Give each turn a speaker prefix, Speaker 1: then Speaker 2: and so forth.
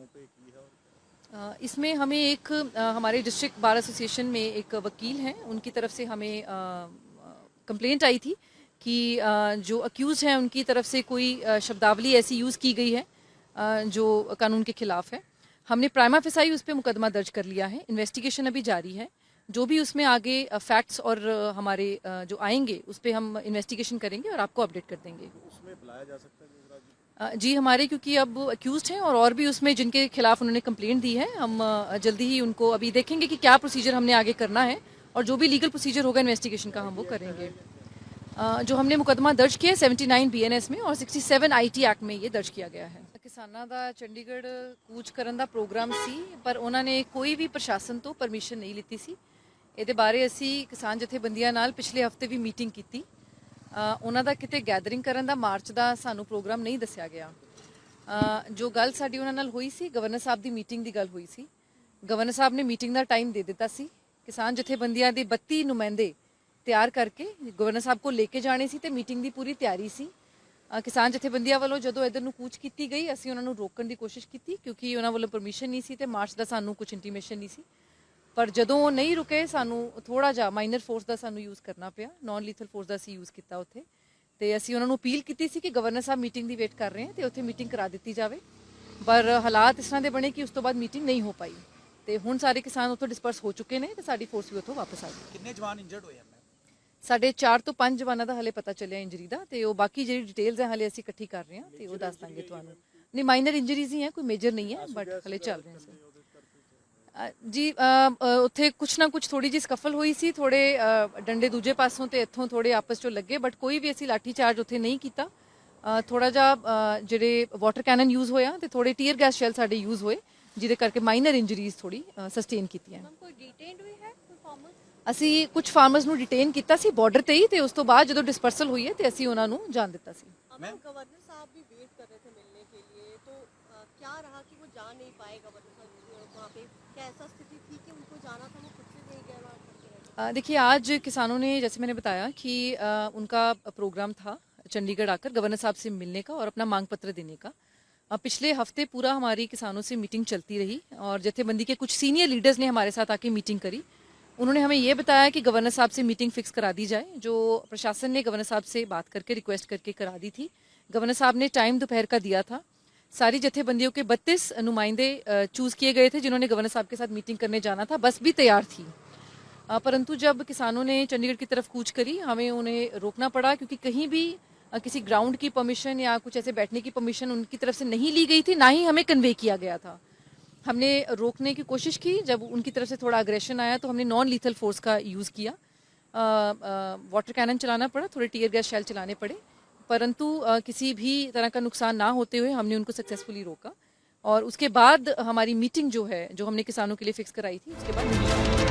Speaker 1: पे की है?
Speaker 2: इसमें हमें एक हमारे डिस्ट्रिक्ट बार एसोसिएशन में एक वकील हैं, उनकी तरफ से हमें कंप्लेंट आई थी कि जो अक्यूज हैं उनकी तरफ से कोई शब्दावली ऐसी यूज़ की गई है जो कानून के खिलाफ है। हमने प्राइमा फेसाई उस पर मुकदमा दर्ज कर लिया है, इन्वेस्टिगेशन अभी जारी है। जो भी उसमें आगे फैक्ट्स और हमारे जो आएंगे उस पर हम इन्वेस्टिगेशन करेंगे और आपको अपडेट कर देंगे।
Speaker 1: उसमें बुलाया जा सकता है
Speaker 2: जी हमारे, क्योंकि अब अक्यूज्ड हैं और भी उसमें जिनके खिलाफ उन्होंने कंप्लेंट दी है, हम जल्दी ही उनको अभी देखेंगे कि क्या प्रोसीजर हमने आगे करना है और जो भी लीगल प्रोसीजर होगा इन्वेस्टिगेशन का हम वो करेंगे। जो हमने मुकदमा दर्ज किया है 79 BNS में और 67 IT एक्ट में ये दर्ज किया गया है। किसानां ਦਾ ਚੰਡੀਗੜ੍ਹ ਕੂਚ ਕਰਨ ਦਾ ਪ੍ਰੋਗਰਾਮ ਸੀ, ਪਰ ਉਹਨਾਂ ਨੇ ਕੋਈ ਵੀ ਪ੍ਰਸ਼ਾਸਨ ਤੋਂ ਪਰਮਿਸ਼ਨ ਨਹੀਂ ਲਿੱਤੀ ਸੀ। ਇਹਦੇ ਬਾਰੇ ਅਸੀਂ ਕਿਸਾਨ ਜਥੇਬੰਦੀਆਂ ਨਾਲ ਪਿਛਲੇ ਹਫਤੇ ਵੀ ਮੀਟਿੰਗ ਕੀਤੀ। ਉਹਨਾਂ ਦਾ ਕਿਤੇ ਗੈਦਰਿੰਗ ਕਰਨ ਦਾ ਮਾਰਚ ਦਾ ਸਾਨੂੰ ਪ੍ਰੋਗਰਾਮ ਨਹੀਂ ਦੱਸਿਆ ਗਿਆ। ਜੋ ਗੱਲ ਸਾਡੀ ਉਹਨਾਂ ਨਾਲ ਹੋਈ ਸੀ, ਗਵਰਨਰ ਸਾਹਿਬ ਦੀ ਮੀਟਿੰਗ ਦੀ ਗੱਲ ਹੋਈ ਸੀ। ਗਵਰਨਰ ਸਾਹਿਬ ਨੇ ਮੀਟਿੰਗ ਦਾ ਟਾਈਮ ਦੇ ਦਿੱਤਾ ਸੀ। ਕਿਸਾਨ ਜਥੇਬੰਦੀਆਂ ਦੇ 32 ਨੁਮਾਇੰਦੇ ਤਿਆਰ ਕਰਕੇ ਗਵਰਨਰ ਸਾਹਿਬ ਕੋਲ ਲੈ ਕੇ ਜਾਣੇ ਸੀ ਤੇ ਮੀਟਿੰਗ ਦੀ ਪੂਰੀ ਤਿਆਰੀ ਸੀ। ਕਿਸਾਨ ਜਥੇਬੰਦੀਆਂ ਵੱਲੋਂ ਜਦੋਂ ਇਧਰ ਨੂੰ ਕੂਚ ਕੀਤੀ ਗਈ, ਅਸੀਂ ਉਹਨਾਂ ਨੂੰ ਰੋਕਣ ਦੀ ਕੋਸ਼ਿਸ਼ ਕੀਤੀ ਕਿਉਂਕਿ ਉਹਨਾਂ ਵੱਲੋਂ ਪਰਮਿਸ਼ਨ ਨਹੀਂ ਸੀ ਤੇ ਮਾਰਚ ਦਾ ਸਾਨੂੰ ਕੁਝ ਇੰਟੀਮੇਸ਼ਨ ਨਹੀਂ ਸੀ। ਪਰ ਜਦੋਂ ਉਹ ਨਹੀਂ ਰੁਕੇ, ਸਾਨੂੰ ਥੋੜਾ ਜਿਹਾ ਮਾਈਨਰ ਫੋਰਸ ਦਾ ਸਾਨੂੰ ਯੂਜ਼ ਕਰਨਾ ਪਿਆ, ਨਾਨ ਲੀਥਲ ਫੋਰਸ ਦਾ ਅਸੀਂ ਯੂਜ਼ ਕੀਤਾ ਉੱਥੇ। ਤੇ ਅਸੀਂ ਉਹਨਾਂ ਨੂੰ ਅਪੀਲ ਕੀਤੀ ਸੀ ਕਿ ਗਵਰਨਰ ਸਾਹਿਬ ਮੀਟਿੰਗ ਦੀ ਵੇਟ ਕਰ ਰਹੇ ਹਨ ਤੇ ਉੱਥੇ ਮੀਟਿੰਗ ਕਰਾ ਦਿੱਤੀ ਜਾਵੇ, ਪਰ ਹਾਲਾਤ ਇਸ ਤਰ੍ਹਾਂ ਦੇ ਬਣੇ ਕਿ ਉਸ ਤੋਂ ਬਾਅਦ ਮੀਟਿੰਗ ਨਹੀਂ ਹੋ ਪਾਈ ਤੇ ਹੁਣ ਸਾਰੇ ਕਿਸਾਨ ਉੱਥੋਂ ਡਿਸਪਰਸ ਹੋ ਚੁੱਕੇ ਨੇ ਤੇ ਸਾਡੀ ਫੋਰਸ ਵੀ ਉੱਥੋਂ ਵਾਪਸ ਆ ਗਈ।
Speaker 1: ਕਿੰਨੇ ਜਵਾਨ ਇੰਜਰਡ ਹੋਏ ਆ?
Speaker 2: ਸਾਡੇ 4 ਤੋਂ 5 ਜਵਾਨਾਂ ਦਾ ਹਲੇ ਪਤਾ ਚੱਲਿਆ ਇੰਜਰੀ ਦਾ, ਤੇ ਉਹ ਬਾਕੀ ਜਿਹੜੀ ਡਿਟੇਲਸ ਹੈ ਹਲੇ ਅਸੀਂ ਇਕੱਠੀ ਕਰ ਰਹੇ ਹਾਂ ਤੇ ਉਹ ਦੱਸ ਦਾਂਗੇ ਤੁਹਾਨੂੰ। ਨਹੀਂ, ਮਾਈਨਰ ਇੰਜਰੀਜ਼ ਹੀ ਹੈ, ਕੋਈ ਮੇਜਰ ਨਹੀਂ ਹੈ, ਬਟ ਹਲੇ ਚੱਲ ਰਹੇ ਸਰ। ਜੀ ਉੱਥੇ ਕੁਛ ਨਾ ਕੁਛ ਥੋੜੀ ਜੀ ਸਕਫਲ ਹੋਈ ਸੀ, ਥੋੜੇ ਡੰਡੇ ਦੂਜੇ ਪਾਸੋਂ ਤੇ ਇੱਥੋਂ ਥੋੜੇ ਆਪਸ ਚੋਂ ਲੱਗੇ, ਬਟ ਕੋਈ ਵੀ ਅਸੀਂ ਲਾਠੀ ਚਾਰਜ ਉੱਥੇ ਨਹੀਂ ਕੀਤਾ। ਥੋੜਾ ਜਿਹਾ ਜਿਹੜੇ ਵਾਟਰ ਕੈਨਨ ਯੂਜ਼ ਹੋਇਆ ਤੇ ਥੋੜੇ ਟੀਅਰ ਗੈਸ ਸ਼ੈਲ ਸਾਡੇ ਯੂਜ਼ ਹੋਏ, ਜਿਹਦੇ ਕਰਕੇ ਮਾਈਨਰ ਇੰਜਰੀਜ਼ ਥੋੜੀ ਸਸਟੇਨ ਕੀਤੀਆਂ। ਅਸੀਂ ਕੁਝ ਫਾਰਮਰਸ ਨੂੰ ਡਿਟੇਨ ਕੀਤਾ ਸੀ ਬਾਰਡਰ ਤੇ ਹੀ, ਤੇ ਉਸ ਤੋਂ ਬਾਅਦ ਜਦੋਂ ਡਿਸਪਰਸਲ ਹੋਈ ਹੈ ਤੇ ਅਸੀਂ ਉਹਨਾਂ ਨੂੰ ਜਾਣ ਦਿੱਤਾ ਸੀ।
Speaker 3: गवर्नर साहब भी वेट कर रहे थे मिलने के लिए, तो क्या रहा कि वो जा नहीं पाए गवर्नर साहब वहाँ पे? क्या ऐसा स्थिति थी कि उनको जाना था, वो खुद से नहीं गए वहाँ?
Speaker 2: देखिए, आज किसानों ने, जैसे मैंने बताया कि उनका प्रोग्राम था चंडीगढ़ आकर गवर्नर साहब से मिलने का और अपना मांग पत्र देने का। पिछले हफ्ते पूरा हमारी किसानों से मीटिंग चलती रही और जथेबंदी के कुछ सीनियर लीडर्स ने हमारे साथ आके मीटिंग करी। उन्होंने हमें ये बताया कि गवर्नर साहब से मीटिंग फिक्स करा दी जाए, जो प्रशासन ने गवर्नर साहब से बात करके रिक्वेस्ट करके करा दी थी। गवर्नर साहब ने टाइम दोपहर का दिया था। सारी जथेबंदियों के 32 नुमाइंदे चूज किए गए थे जिन्होंने गवर्नर साहब के साथ मीटिंग करने जाना था, बस भी तैयार थी। परंतु जब किसानों ने चंडीगढ़ की तरफ कूच करी, हमें उन्हें रोकना पड़ा क्योंकि कहीं भी किसी ग्राउंड की परमिशन या कुछ ऐसे बैठने की परमिशन उनकी तरफ से नहीं ली गई थी, ना ही हमें कन्वे किया गया था। हमने रोकने की कोशिश की, जब उनकी तरफ से थोड़ा अग्रेशन आया तो हमने नॉन लीथल फोर्स का यूज़ किया। वाटर कैनन चलाना पड़ा, थोड़े टीयर गैस शेल चलाने पड़े, परंतु किसी भी तरह का नुकसान ना होते हुए हमने उनको सक्सेसफुली रोका। और उसके बाद हमारी मीटिंग जो है, जो हमने किसानों के लिए फिक्स कराई थी, उसके बाद